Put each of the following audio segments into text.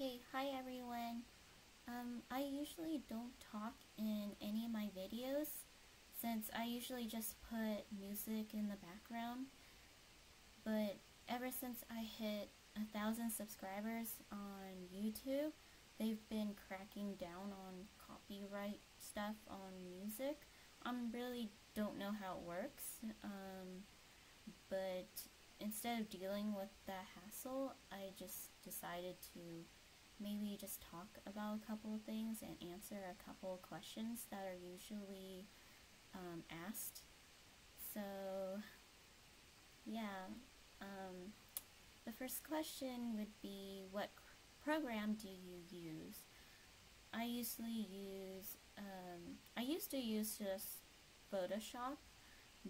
Okay, hi everyone. I usually don't talk in any of my videos since I usually just put music in the background. But ever since I hit 1,000 subscribers on YouTube, they've been cracking down on copyright stuff on music. I really don't know how it works, but instead of dealing with the hassle, I just decided to maybe just talk about a couple of things and answer a couple of questions that are usually asked. So, yeah, the first question would be, what program do you use? I used to use just Photoshop,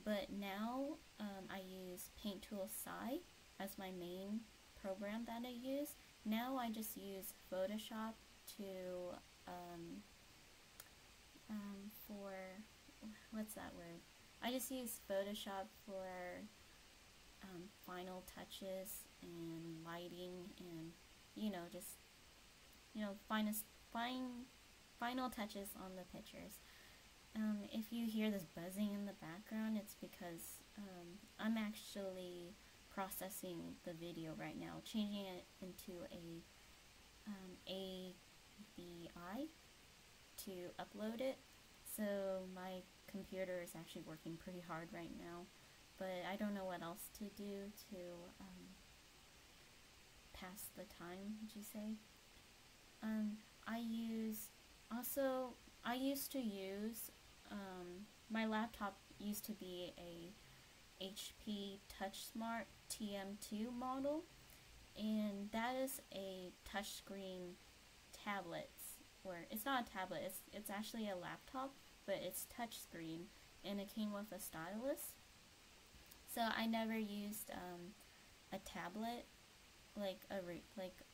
but now I use Paint Tool Sci as my main program that I use. Now I just use Photoshop to for what's that word? I just use Photoshop for final touches and lighting and just final touches on the pictures. If you hear this buzzing in the background, it's because I'm actually processing the video right now, changing it into a AVI to upload it. So my computer is actually working pretty hard right now, but I don't know what else to do to pass the time, would you say? I used to use, my laptop used to be a HP TouchSmart TM2 model, and that is a touchscreen tablet, or it's not a tablet, it's actually a laptop, but it's touchscreen, and it came with a stylus. So I never used a tablet, like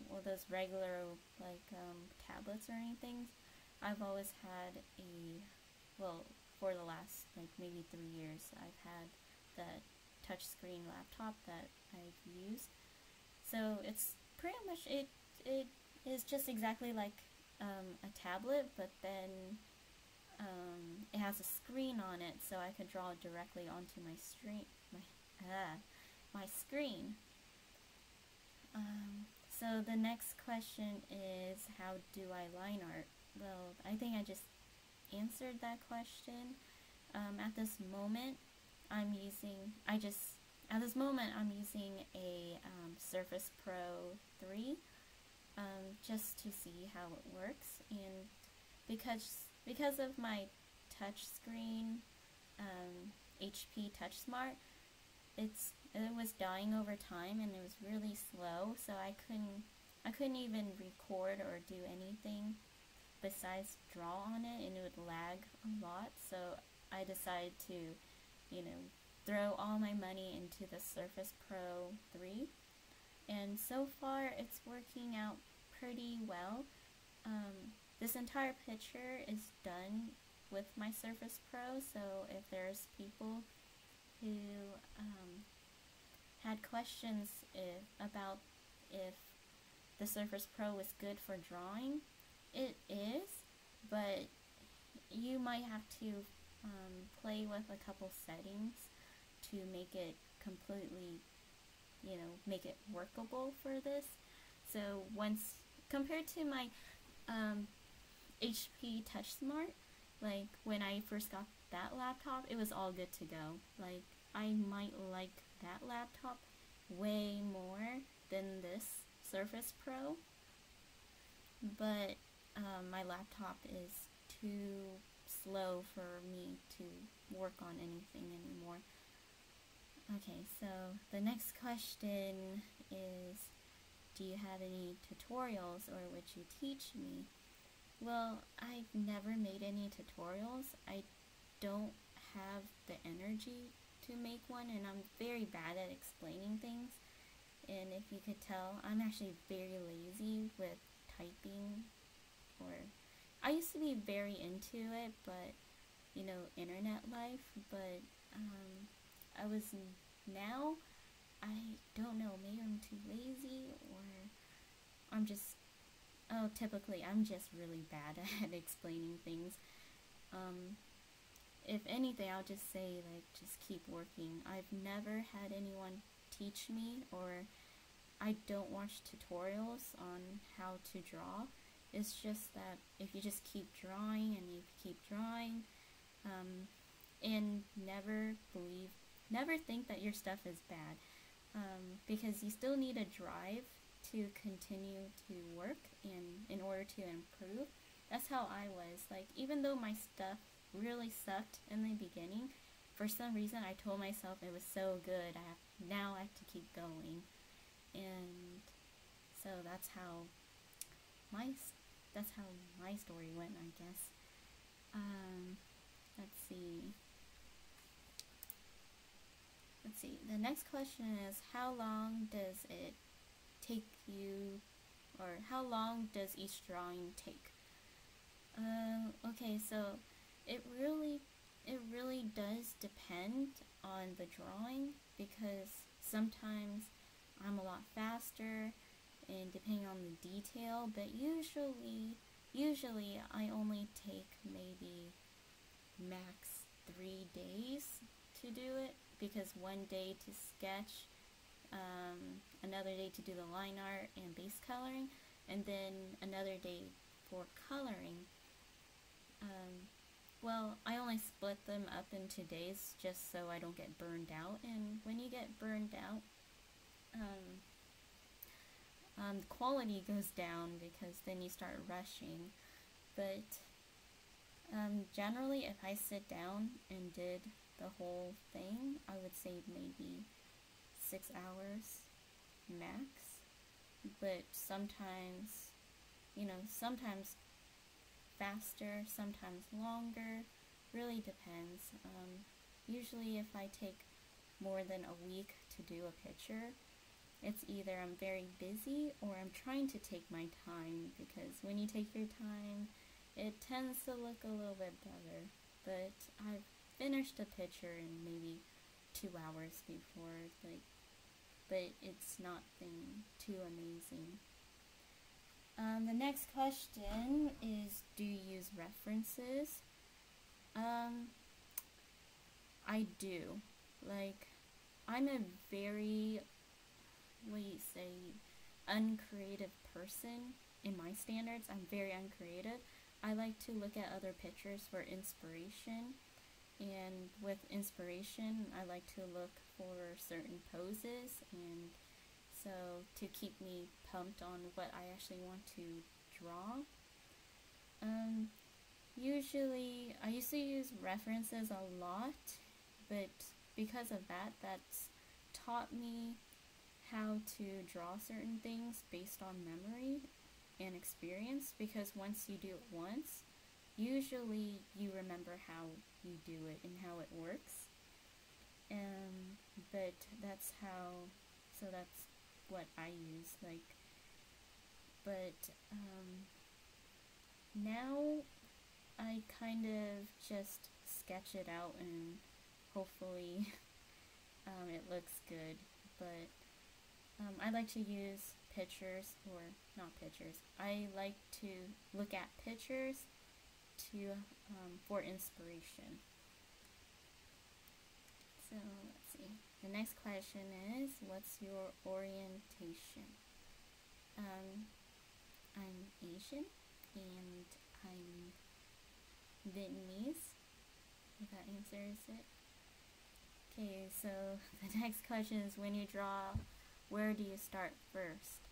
one of those regular tablets or anything. I've always had for the last maybe 3 years, I've had the touchscreen laptop that I've used. So it's pretty much it is just exactly like a tablet, but then it has a screen on it, so I could draw directly onto my screen. My screen. So the next question is, how do I line art? Well, I think I just answered that question. At this moment, I'm using a Surface Pro 3 just to see how it works, and because of my touchscreen HP TouchSmart, it was dying over time and it was really slow, so I couldn't even record or do anything besides draw on it, and it would lag a lot. So I decided to throw all my money into the Surface Pro 3, and so far it's working out pretty well. This entire picture is done with my Surface Pro, so if there's people who had questions about if the Surface Pro is good for drawing, it is, but you might have to play with a couple settings to make it completely, make it workable for this. So compared to my HP TouchSmart, when I first got that laptop, it was all good to go. I might like that laptop way more than this Surface Pro, but my laptop is too slow for me to work on anything anymore. Okay, so the next question is, do you have any tutorials, or would you teach me? Well, I've never made any tutorials. I don't have the energy to make one, and I'm very bad at explaining things. And if you could tell, I'm actually very lazy with typing. Or I used to be very into it, but internet life. But now I don't know. Maybe I'm too lazy, or I'm just Oh, typically, I'm just really bad at explaining things. If anything, I'll just say, like, just keep working. I've never had anyone teach me, or I don't watch tutorials on how to draw. It's just that if you just keep drawing and you keep drawing, and never think that your stuff is bad, because you still need a drive to continue to work and in order to improve. That's how I was. Like, even though my stuff really sucked in the beginning, for some reason I told myself it was so good, now I have to keep going. And so my that's how my story went, I guess. Let's see. The next question is, how long does it take you, or how long does each drawing take? Okay, so it really does depend on the drawing, because sometimes I'm a lot faster and depending on the detail, but usually I only take maybe max 3 days to do it, because one day to sketch, another day to do the line art and base coloring, and then another day for coloring. Well, I only split them up into days just so I don't get burned out, and when you get burned out, the quality goes down because then you start rushing. But generally, if I sit down and did the whole thing, I would say maybe 6 hours max. But sometimes, sometimes faster, sometimes longer, really depends. Usually if I take more than a week to do a picture, it's either I'm very busy or I'm trying to take my time, because when you take your time, it tends to look a little bit better. But I've finished a picture in maybe 2 hours before, but it's nothing too amazing. The next question is, do you use references? I do. Like, I'm a very, uncreative person in my standards. I'm very uncreative. I like to look at other pictures for inspiration, and with inspiration, I like to look for certain poses, and so to keep me pumped on what I actually want to draw. Usually, I used to use references a lot, but because of that, that's taught me how to draw certain things based on memory and experience, because once you do it once, usually you remember how you do it and how it works. But that's what I use. But now I kind of just sketch it out and hopefully it looks good. But I like to use pictures, or not pictures. I like to look at pictures for inspiration. So let's see. The next question is, what's your orientation? I'm Asian and I'm Vietnamese, if that answers it. Okay, so the next question is, when you draw, where do you start first?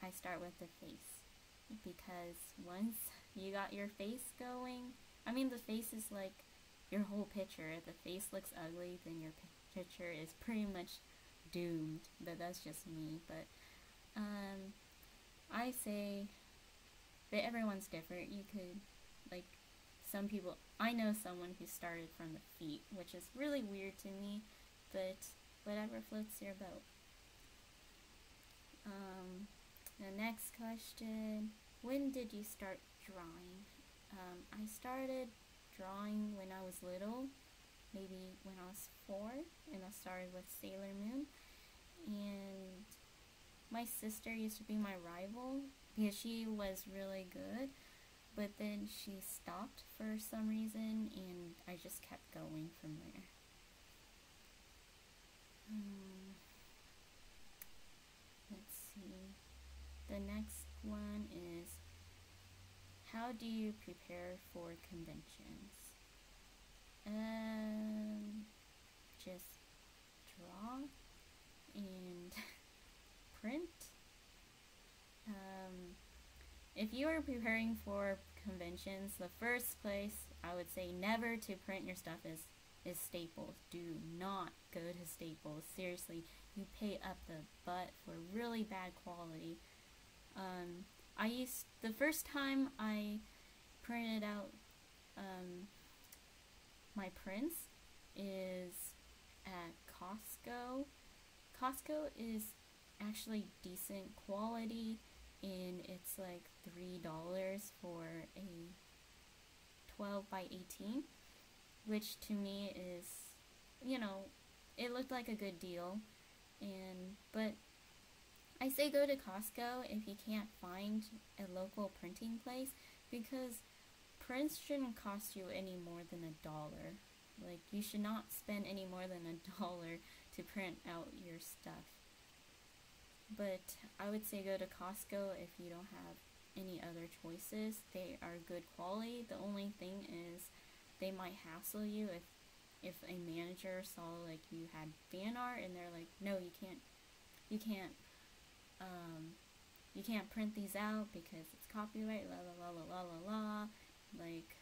I start with the face, because once you got your face going, the face is like your whole picture. If the face looks ugly, then your picture is pretty much doomed, but that's just me. But I say that everyone's different. You could, some people, I know someone who started from the feet, which is really weird to me, but whatever floats your boat. The next question, when did you start drawing? I started drawing when I was little, maybe when I was 4, and I started with Sailor Moon, and my sister used to be my rival because she was really good, but then she stopped for some reason, and I just kept going from there. Let's see. The next one is, how do you prepare for conventions? Just draw and print. If you are preparing for conventions, the first place I would say never to print your stuff is Staples. Do not go to Staples. Seriously, you pay up the butt for really bad quality. The first time I printed out my prints is at Costco. Costco is actually decent quality, and it's like $3 for a 12 by 18, which to me is, it looked like a good deal. But I say go to Costco if you can't find a local printing place, because prints shouldn't cost you any more than $1. Like, you should not spend any more than $1 to print out your stuff. But I would say go to Costco if you don't have any other choices. They are good quality. The only thing is they might hassle you if a manager saw like you had fan art and they're like, no, you can't print these out because it's copyright, la la la la la la. Like,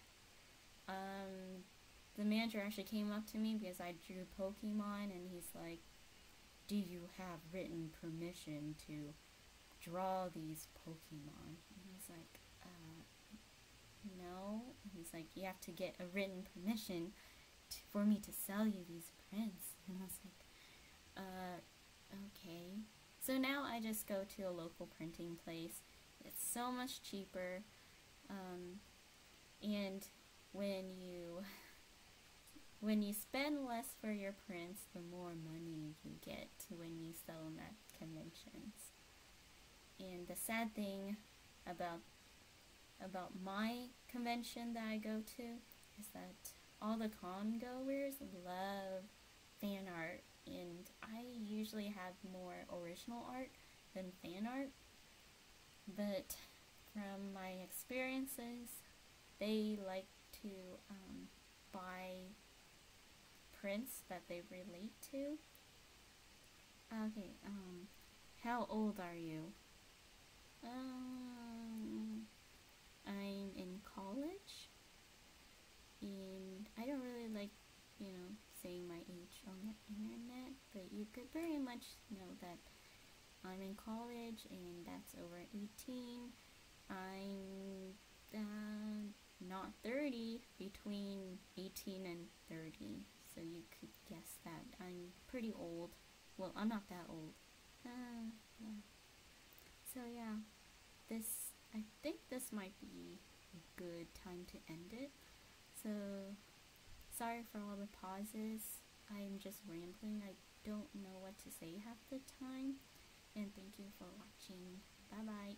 the manager actually came up to me because I drew Pokemon, and he's like, do you have written permission to draw these Pokemon? And I was like, no. And he's like, you have to get a written permission for me to sell you these prints. And I was like, okay. So now I just go to a local printing place. It's so much cheaper, and when you spend less for your prints, the more money you get when you sell them at conventions. And the sad thing about my convention that I go to is that all the con goers love fan art, and I usually have more original art than fan art. But from my experiences, they like to buy prints that they relate to. Okay, how old are you? I'm in college, and I don't really like, saying my age on the internet, but you could very much know that I'm in college, and that's over 18. I'm not 30, between 18 and 30, so you could guess that I'm pretty old. Well, I'm not that old. So yeah, I think this might be a good time to end it. So, sorry for all the pauses. I'm just rambling. I don't know what to say half the time. And thank you for watching. Bye bye.